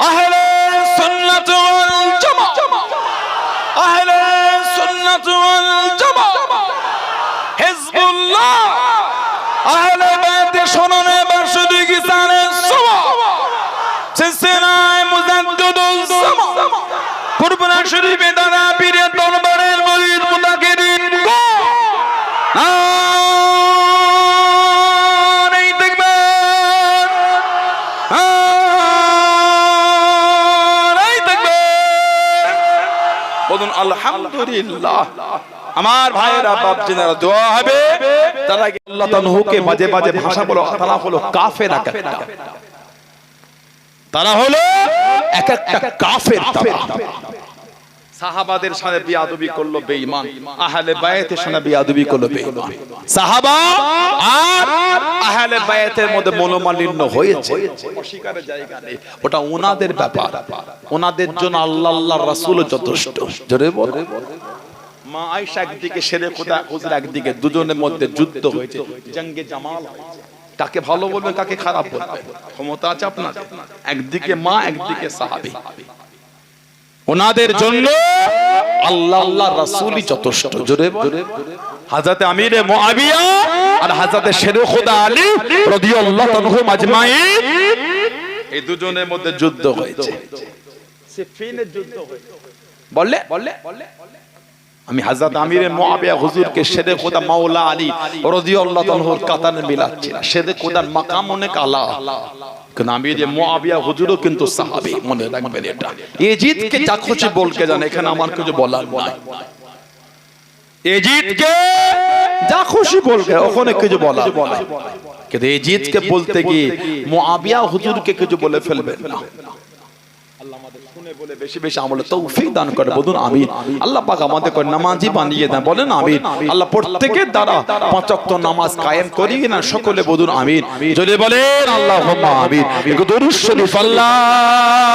আহলে সুন্নাত ওয়াল জামাত, আহলে সুন্নাত ওয়াল জামাত, হিজবুল্লাহ, আহলে বাইত শোনানে বারশুদি কিসানে সুবা, সিলসিলায়ে মুজাদ্দিদুল জামান, কুরবান শরীফে দাদা পীরের দরবারের মুরিদ মুতাকিরিন গো নারে তাকবীর, নারে তাকবীর, বলুন আলহামদুলিল্লাহ। আমার ভাইয়েরা বাপ জিনারা দোয়া হবে, তারা আল্লাহ তাআলাকে মাঝে মাঝে ভাষা বলো, তারা হলো কাফের এক একটা, তারা হলো এক একটা কাফের। সাহাবাদের সাথে বিয়াদবি করলো বেঈমান, আহলে বায়াতের সাথে বিয়াদবি করলো বেঈমান। সাহাবা আর আহলে বায়াতের মধ্যে মনোমালিন্য হয়েছে, অস্বীকারের জায়গা নেই, ওটা ওনাদের ব্যাপার, ওনাদের জন্য আল্লাহ আল্লাহর রাসূল যথেষ্ট। জোরে বল। মা আয়েশা একদিকে, শেরে খোদা হুজুর একদিকে, দুজনের মধ্যে যুদ্ধ হয়েছে, জঙ্গে জামাল। কাকে ভালো বলবেন, কাকে খারাপ বলবেন, ক্ষমতা আছে আপনাদের। একদিকে মা, একদিকে সাহাবী, ওনাদের জন্য আল্লাহ আল্লাহর রাসূলই যথেষ্ট। জোরে বল। হযরত আমিরে মুআবিয়া আর হযরত শেরে খোদা আলী রাদিয়াল্লাহু আনহুম আজমাইন, এই দুজনের মধ্যে যুদ্ধ হয়েছে, সিফিনের যুদ্ধ হয়েছে। বললে আমি হযরত আমিরে মুআবিয়া হুজুরকে শেরে খোদা মাওলা আলী রাদিয়াল্লাহু আনহুর কাতারে মিলাচ্ছি না। শেরে খোদার মাকাম অনেক আলা, কিন্তু আমিরে মুআবিয়া হুজুরও কিন্তু সাহাবী, মনে রাখবেন এটা। ইয়াজিদকে যা খুশি বলকে যান, এখানে আমার কিছু বলার নাই। ইয়াজিদকে যা খুশি বলকে, ওখানে কিছু বলার নাই, কিন্তু ইয়াজিদকে বলতে গিয়ে মুআবিয়া হুজুরকে কিছু বলে ফেলবেন না। আল্লাহ আমাদের শুনে বলে বেশি বেশি আমলে তৌফিক দান করে, বলুন আমিন। আল্লাহ পাক আমাদের করে নামাজি বানিয়ে দেন, বলেন আমিন। আল্লাহ প্রত্যেকের দ্বারা 5 ওয়াক্ত নামাজ কায়েম করিয়ে না, সকলে বলুন আমিন। যদি বলেন আল্লাহুম্মা আমিন। একটু দরুদ শরীফ আল্লাহুম্মা।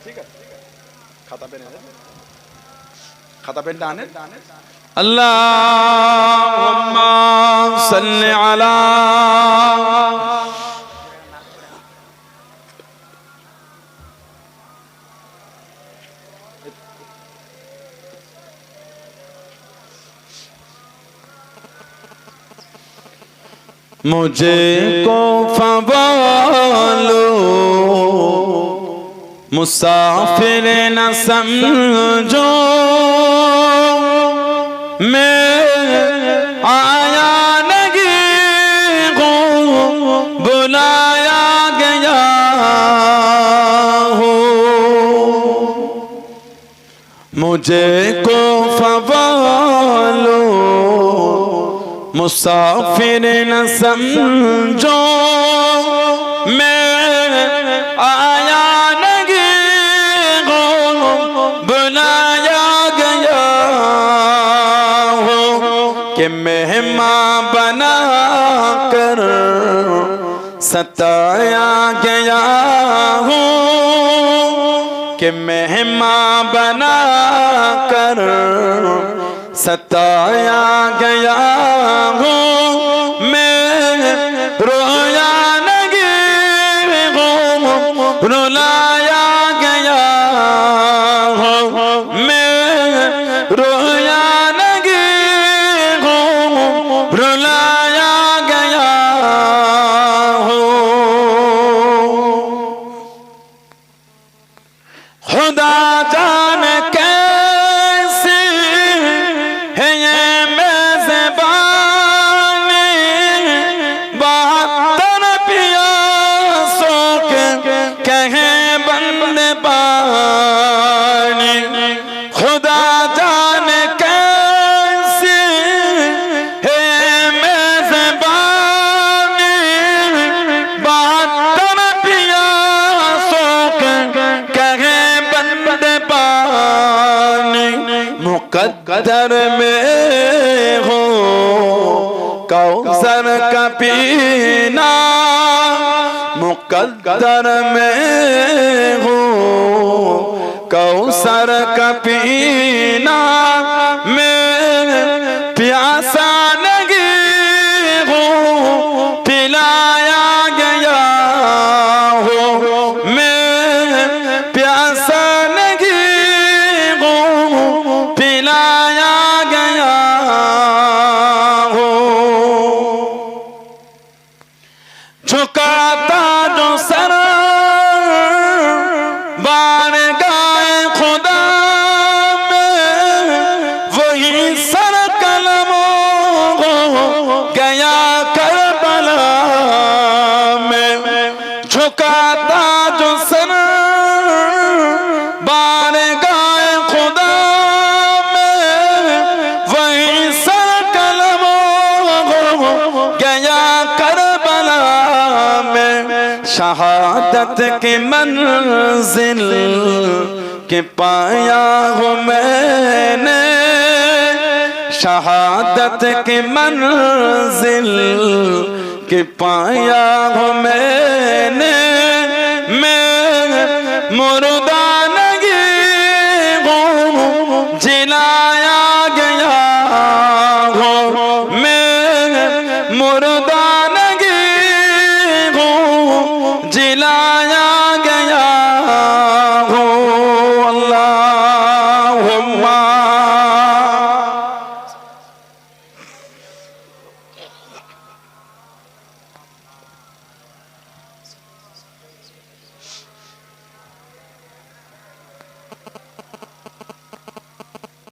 ঠিক আছে, খাতা পেন এনেছেন, খাতা পেনটা আনেন। আল্লাহুম্মা সাল্লি আলা मुझे को फवालो मुसाफिर न समझो, मैं आया नहीं हूँ, बुलाया गया हूँ। मुझे को फवालो मुसाफिर न समझो, मैं आया नहीं हूँ, बुलाया गया हूँ। कि मेहमान बना कर सताया गया हूँ, कि मेहमान बना कर सताया गया हूँ। मैं रोया नहीं हूँ, रुलाया गया हूँ। मैं रोया नहीं हूँ, रुलाया गया हूँ। खुदा जाने कैसे है ये मेज़बानी, बहत्तर प्यासों के कहे बंदे पानी। खुदा जाने कैसे है ये मेज़बानी, बहत्तर प्यासों के कहे बंदे पानी। मुक़द्दर में हो कौसर का पीना, मुक़द्दर में हो कौसर का पीना मैं प्यासा नहीं हूँ, पिलाया गया हो। मैं प्यासा नहीं हूँ, पिलाया गया हो। झुकाता जो सर शहादत की मंजिल के पाया हूँ मैंने, शहादत की मंजिल के पाया हूँ मैं।